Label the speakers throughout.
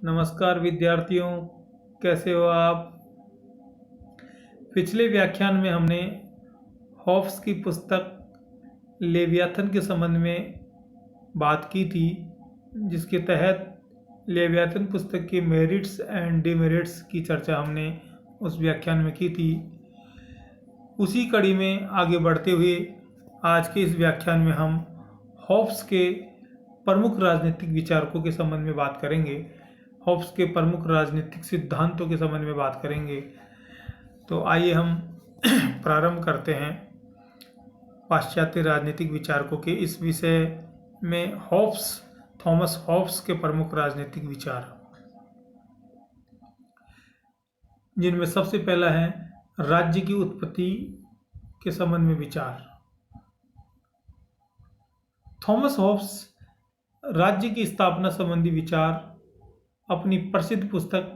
Speaker 1: नमस्कार विद्यार्थियों, कैसे हो आप। पिछले व्याख्यान में हमने हॉब्स की पुस्तक लेवियाथन के संबंध में बात की थी, जिसके तहत लेवियाथन पुस्तक के मेरिट्स एंड डिमेरिट्स की चर्चा हमने उस व्याख्यान में की थी। उसी कड़ी में आगे बढ़ते हुए आज के इस व्याख्यान में हम हॉब्स के प्रमुख राजनीतिक विचारकों के संबंध में बात करेंगे। हॉब्स के प्रमुख राजनीतिक सिद्धांतों के संबंध में बात करेंगे। तो आइए हम प्रारंभ करते हैं पाश्चात्य राजनीतिक विचारकों के इस विषय में थॉमस हॉब्स के प्रमुख राजनीतिक विचार, जिनमें सबसे पहला है राज्य की उत्पत्ति के संबंध में विचार। थॉमस हॉब्स राज्य की स्थापना संबंधी विचार अपनी प्रसिद्ध पुस्तक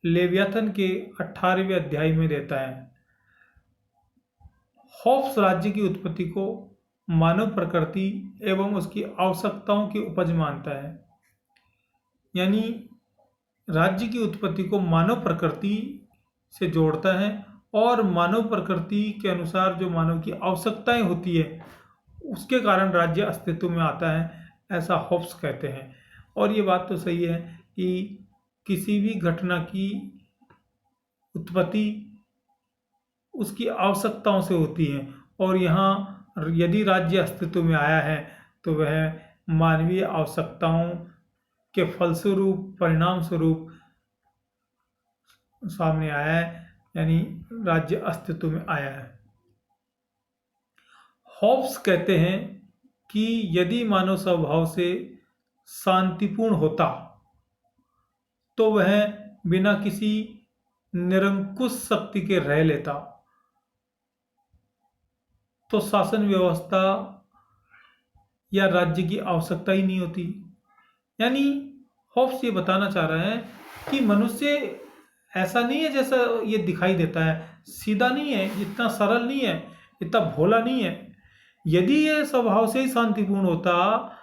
Speaker 1: लेवियाथन के 18वें अध्याय में देता है। हॉब्स राज्य की उत्पत्ति को मानव प्रकृति एवं उसकी आवश्यकताओं की उपज मानता है, यानी राज्य की उत्पत्ति को मानव प्रकृति से जोड़ता है और मानव प्रकृति के अनुसार जो मानव की आवश्यकताएं होती है उसके कारण राज्य अस्तित्व में आता है, ऐसा हॉब्स कहते हैं। और ये बात तो सही है कि किसी भी घटना की उत्पत्ति उसकी आवश्यकताओं से होती है, और यहाँ यदि राज्य अस्तित्व में आया है तो वह मानवीय आवश्यकताओं के फलस्वरूप, परिणाम स्वरूप सामने आया है, यानी राज्य अस्तित्व में आया है। हॉब्स कहते हैं कि यदि मानव स्वभाव से शांतिपूर्ण होता तो वह बिना किसी निरंकुश शक्ति के रह लेता, तो शासन व्यवस्था या राज्य की आवश्यकता ही नहीं होती। यानी हॉब्स ये बताना चाह रहे हैं कि मनुष्य ऐसा नहीं है जैसा ये दिखाई देता है, सीधा नहीं है, इतना सरल नहीं है, इतना भोला नहीं है। यदि यह स्वभाव से ही शांतिपूर्ण होता,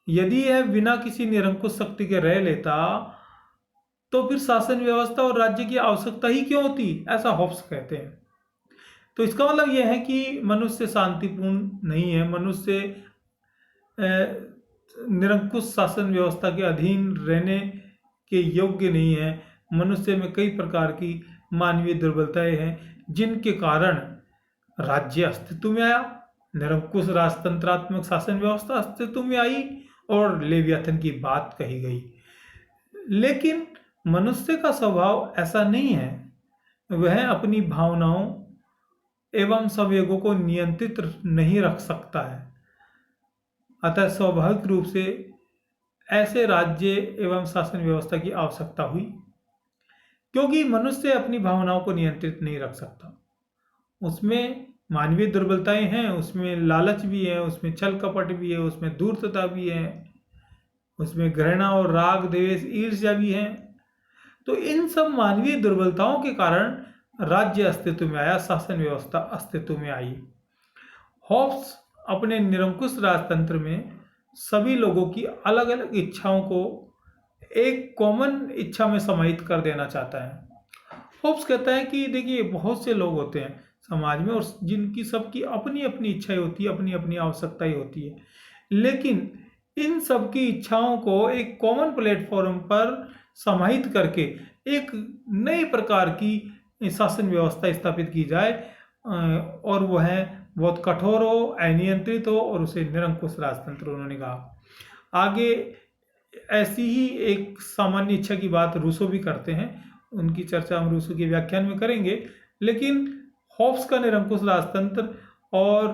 Speaker 1: यदि यह बिना किसी निरंकुश शक्ति के रह लेता, तो फिर शासन व्यवस्था और राज्य की आवश्यकता ही क्यों होती, ऐसा हॉब्स कहते हैं। तो इसका मतलब यह है कि मनुष्य शांतिपूर्ण नहीं है, मनुष्य निरंकुश शासन व्यवस्था के अधीन रहने के योग्य नहीं है। मनुष्य में कई प्रकार की मानवीय दुर्बलताएं हैं जिनके कारण राज्य अस्तित्व में आया, निरंकुश राजतंत्रात्मक शासन व्यवस्था अस्तित्व में आई और लेवियाथन की बात कही गई। लेकिन मनुष्य का स्वभाव ऐसा नहीं है, वह अपनी भावनाओं एवं संवेगों को नियंत्रित नहीं रख सकता है। अतः स्वाभाविक रूप से ऐसे राज्य एवं शासन व्यवस्था की आवश्यकता हुई, क्योंकि मनुष्य अपनी भावनाओं को नियंत्रित नहीं रख सकता। उसमें मानवीय दुर्बलताएं हैं, उसमें लालच भी है, उसमें छल कपट भी है, उसमें धूर्तता भी है, उसमें घृणा और राग द्वेष ईर्ष्या भी है। तो इन सब मानवीय दुर्बलताओं के कारण राज्य अस्तित्व में आया, शासन व्यवस्था अस्तित्व में आई। हॉब्स अपने निरंकुश राजतंत्र में सभी लोगों की अलग अलग इच्छाओं को एक कॉमन इच्छा में समाहित कर देना चाहता है। हॉब्स कहता है कि देखिए, बहुत से लोग होते हैं समाज में और जिनकी सबकी अपनी अपनी इच्छाएं होती है, अपनी अपनी आवश्यकताएं होती है, लेकिन इन सब की इच्छाओं को एक कॉमन प्लेटफॉर्म पर समाहित करके एक नई प्रकार की शासन व्यवस्था स्थापित की जाए, और वह बहुत कठोर हो, अनियंत्रित हो, और उसे निरंकुश राजतंत्र उन्होंने कहा। आगे ऐसी ही एक सामान्य इच्छा की बात रूसो भी करते हैं, उनकी चर्चा हम रूसो के व्याख्यान में करेंगे। लेकिन हॉब्स का निरंकुश राजतंत्र और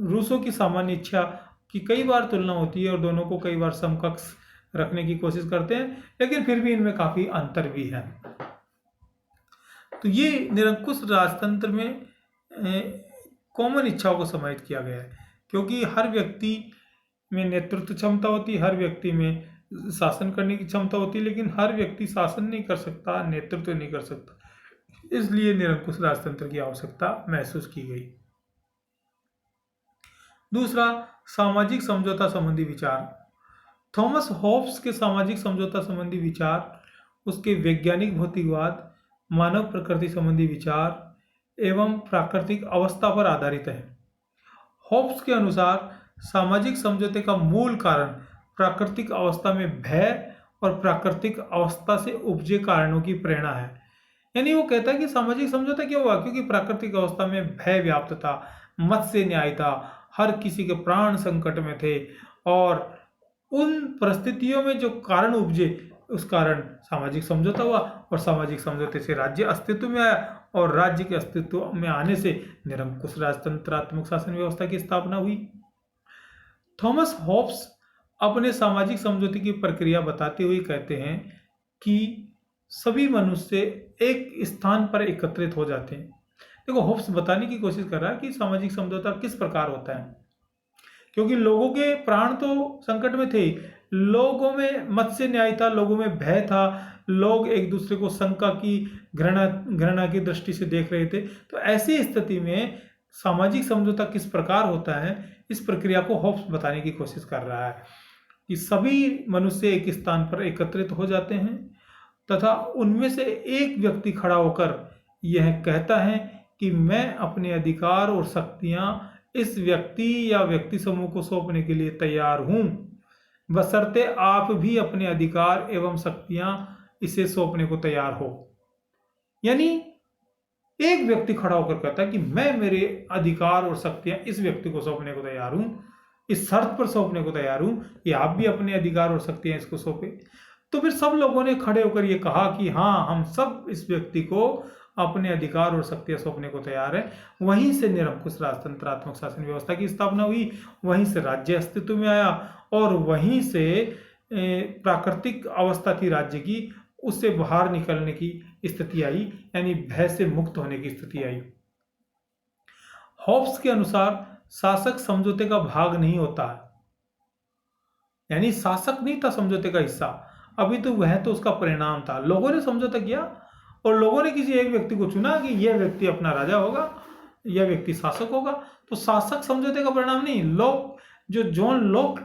Speaker 1: रूसो की सामान्य इच्छा की कई बार तुलना होती है और दोनों को कई बार समकक्ष रखने की कोशिश करते हैं, लेकिन फिर भी इनमें काफी अंतर भी है। तो ये निरंकुश राजतंत्र में कॉमन इच्छाओं को समाहित किया गया है, क्योंकि हर व्यक्ति में नेतृत्व क्षमता होती है, हर व्यक्ति में शासन करने की क्षमता होती है, लेकिन हर व्यक्ति शासन नहीं कर सकता, नेतृत्व नहीं कर सकता। इसलिए निरंकुश राजतंत्र की आवश्यकता महसूस की गई। दूसरा, सामाजिक समझौता संबंधी विचार। थॉमस हॉब्स के सामाजिक समझौता संबंधी विचार उसके वैज्ञानिक भौतिकवाद, मानव प्रकृति संबंधी विचार एवं प्राकृतिक अवस्था पर आधारित है। हॉब्स के अनुसार सामाजिक समझौते का मूल कारण प्राकृतिक अवस्था में भय और प्राकृतिक अवस्था से उपजे कारणों की प्रेरणा है। यानी वो कहता है कि सामाजिक समझौता क्यों हुआ, क्योंकि प्राकृतिक अवस्था में भय व्याप्त था, मत्स्य न्याय था, हर किसी के प्राण संकट में थे और उन परिस्थितियों में जो कारण उपजे उस कारण सामाजिक समझौता हुआ और सामाजिक समझौते से राज्य अस्तित्व में आया और राज्य के अस्तित्व में आने से निरंकुश राजतंत्रात्मक शासन व्यवस्था की स्थापना हुई। थॉमस हॉब्स अपने सामाजिक समझौते की प्रक्रिया बताते हुए कहते हैं कि सभी मनुष्य एक स्थान पर एकत्रित हो जाते हैं। देखो, हॉब्स बताने की कोशिश कर रहा है कि सामाजिक समझौता किस प्रकार होता है, क्योंकि लोगों के प्राण तो संकट में थे, लोगों में मत्स्य न्याय था, लोगों में भय था, लोग एक दूसरे को शंका की घृणा की दृष्टि से देख रहे थे। तो ऐसी स्थिति में सामाजिक समझौता किस प्रकार होता है, इस प्रक्रिया को हॉब्स बताने की कोशिश कर रहा है कि सभी मनुष्य एक स्थान पर एकत्रित हो जाते हैं तथा उनमें से एक व्यक्ति खड़ा होकर यह कहता है कि मैं अपने अधिकार और शक्तियां इस व्यक्ति या व्यक्ति समूह को सौंपने के लिए तैयार हूं, बशर्ते आप भी अपने अधिकार एवं शक्तियां इसे सौंपने को तैयार हो। यानी एक व्यक्ति खड़ा होकर कहता है कि मैं मेरे अधिकार और शक्तियां इस व्यक्ति को सौंपने को तैयार हूं, इस शर्त पर सौंपने को तैयार हूं कि आप भी अपने अधिकार और शक्तियां इसको सौंपे। तो फिर सब लोगों ने खड़े होकर ये कहा कि हाँ, हम सब इस व्यक्ति को अपने अधिकार और शक्तियां सौंपने को तैयार है। वहीं से निरंकुश राजतंत्रात्मक शासन व्यवस्था की स्थापना हुई, वहीं से राज्य अस्तित्व में आया और वहीं से प्राकृतिक अवस्था थी राज्य की, उससे बाहर निकलने की स्थिति आई, यानी भय से मुक्त होने की स्थिति आई। हॉब्स के अनुसार शासक समझौते का भाग नहीं होता है, यानी शासक नहीं था समझौते का हिस्सा, अभी तो वह तो उसका परिणाम था। लोगों ने समझौता किया और लोगों ने किसी एक व्यक्ति को चुना कि यह व्यक्ति अपना राजा होगा, यह व्यक्ति शासक होगा। तो शासक समझौते का परिणाम नहीं। लोग जो जॉन लॉक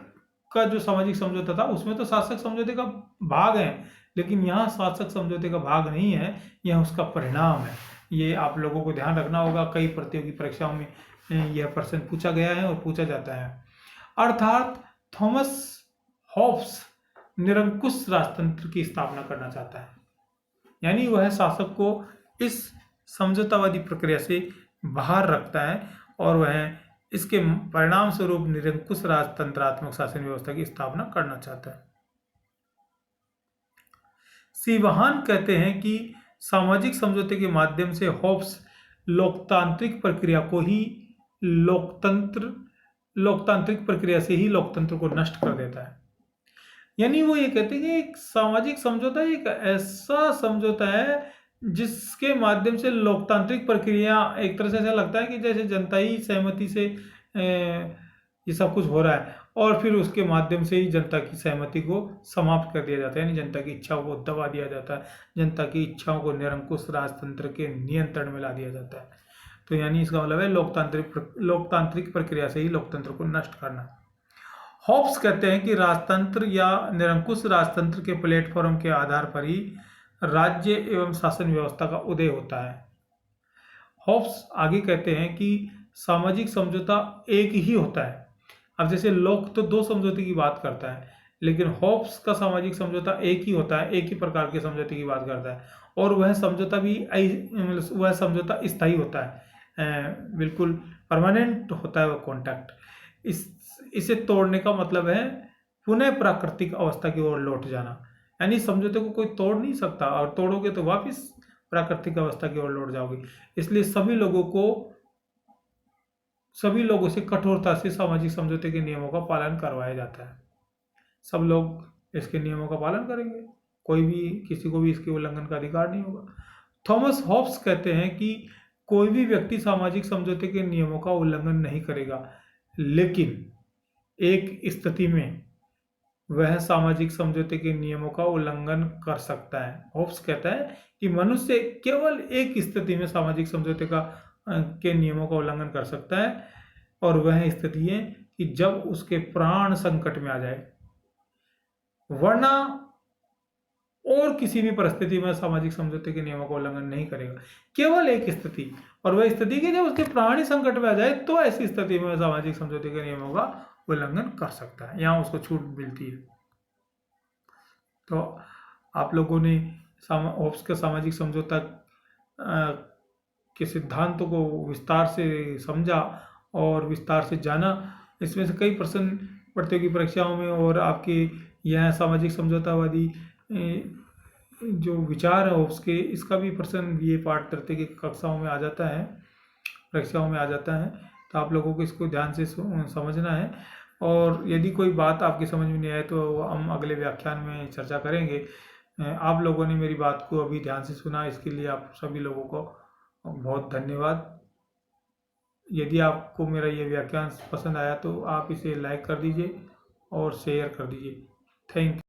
Speaker 1: का जो सामाजिक समझौता था उसमें तो शासक समझौते का भाग है, लेकिन यहाँ शासक समझौते का भाग नहीं है, यह उसका परिणाम है। ये आप लोगों को ध्यान रखना होगा, कई प्रतियोगी परीक्षाओं में यह प्रश्न पूछा गया है और पूछा जाता है। अर्थात थॉमस हॉब्स निरंकुश राजतंत्र की स्थापना करना चाहता है, यानी वह शासक को इस समझौतावादी प्रक्रिया से बाहर रखता है और वह इसके परिणाम स्वरूप निरंकुश राजतंत्रात्मक शासन व्यवस्था की स्थापना करना चाहता है। सिवाहान कहते हैं कि सामाजिक समझौते के माध्यम से हॉब्स लोकतांत्रिक प्रक्रिया को ही लोकतांत्रिक प्रक्रिया से ही लोकतंत्र को नष्ट कर देता है। यानी वो ये कहते हैं कि एक सामाजिक समझौता एक ऐसा समझौता है जिसके माध्यम से लोकतांत्रिक प्रक्रिया, एक तरह से ऐसा लगता है कि जैसे जनता ही सहमति से ये सब कुछ हो रहा है और फिर उसके माध्यम से ही जनता की सहमति को समाप्त कर दिया जाता है, यानी जनता की इच्छाओं को दबा दिया जाता है, जनता की इच्छाओं को निरंकुश राजतंत्र के नियंत्रण में ला दिया जाता है। तो यानी इसका मतलब है लोकतांत्रिक प्रक्रिया से ही लोकतंत्र को नष्ट करना। हॉब्स कहते हैं कि राजतंत्र या निरंकुश राजतंत्र के प्लेटफॉर्म के आधार पर ही राज्य एवं शासन व्यवस्था का उदय होता है। हॉब्स आगे कहते हैं कि सामाजिक समझौता एक ही होता है। अब जैसे लोक तो दो समझौते की बात करता है, लेकिन हॉब्स का सामाजिक समझौता एक ही होता है, एक ही प्रकार के समझौते की बात करता है और वह समझौता स्थायी होता है, बिल्कुल परमानेंट होता है वह कॉन्टैक्ट। इसे तोड़ने का मतलब है पुनः प्राकृतिक अवस्था की ओर लौट जाना, यानी समझौते को कोई तोड़ नहीं सकता और तोड़ोगे तो वापस प्राकृतिक अवस्था की ओर लौट जाओगे। इसलिए सभी लोगों से कठोरता से सामाजिक समझौते के नियमों का पालन करवाया जाता है। सब लोग इसके नियमों का पालन करेंगे, कोई भी किसी को भी इसके उल्लंघन का अधिकार नहीं होगा। थॉमस हॉब्स कहते हैं कि कोई भी व्यक्ति सामाजिक समझौते के नियमों का उल्लंघन नहीं करेगा, लेकिन एक स्थिति में वह सामाजिक समझौते के नियमों का उल्लंघन कर सकता है। हॉब्स कहता है कि मनुष्य केवल एक स्थिति में सामाजिक समझौते के नियमों का उल्लंघन कर सकता है और वह स्थिति है कि जब उसके प्राण संकट में आ जाए। वरना और किसी भी परिस्थिति में सामाजिक समझौते के नियमों का उल्लंघन नहीं करेगा। केवल एक स्थिति, और वह स्थिति कि जब उसके प्राणी संकट में आ जाए तो ऐसी स्थिति में सामाजिक समझौते के नियमों का उल्लंघन कर सकता है, यहाँ उसको छूट मिलती है। तो आप लोगों ने होब्स के सामाजिक समझौता के सिद्धांतों को विस्तार से समझा और विस्तार से जाना। इसमें से कई प्रश्न प्रतियोगी परीक्षाओं में और आपके यहाँ सामाजिक समझौतावादी जो विचार है होब्स के, इसका भी प्रश्न ये पाठ करते कि कक्षाओं में आ जाता है, परीक्षाओं में आ जाता है। तो आप लोगों को इसको ध्यान से समझना है, और यदि कोई बात आपकी समझ में नहीं आए तो हम अगले व्याख्यान में चर्चा करेंगे। आप लोगों ने मेरी बात को अभी ध्यान से सुना, इसके लिए आप सभी लोगों को बहुत धन्यवाद। यदि आपको मेरा ये व्याख्यान पसंद आया तो आप इसे लाइक कर दीजिए और शेयर कर दीजिए। Thank you.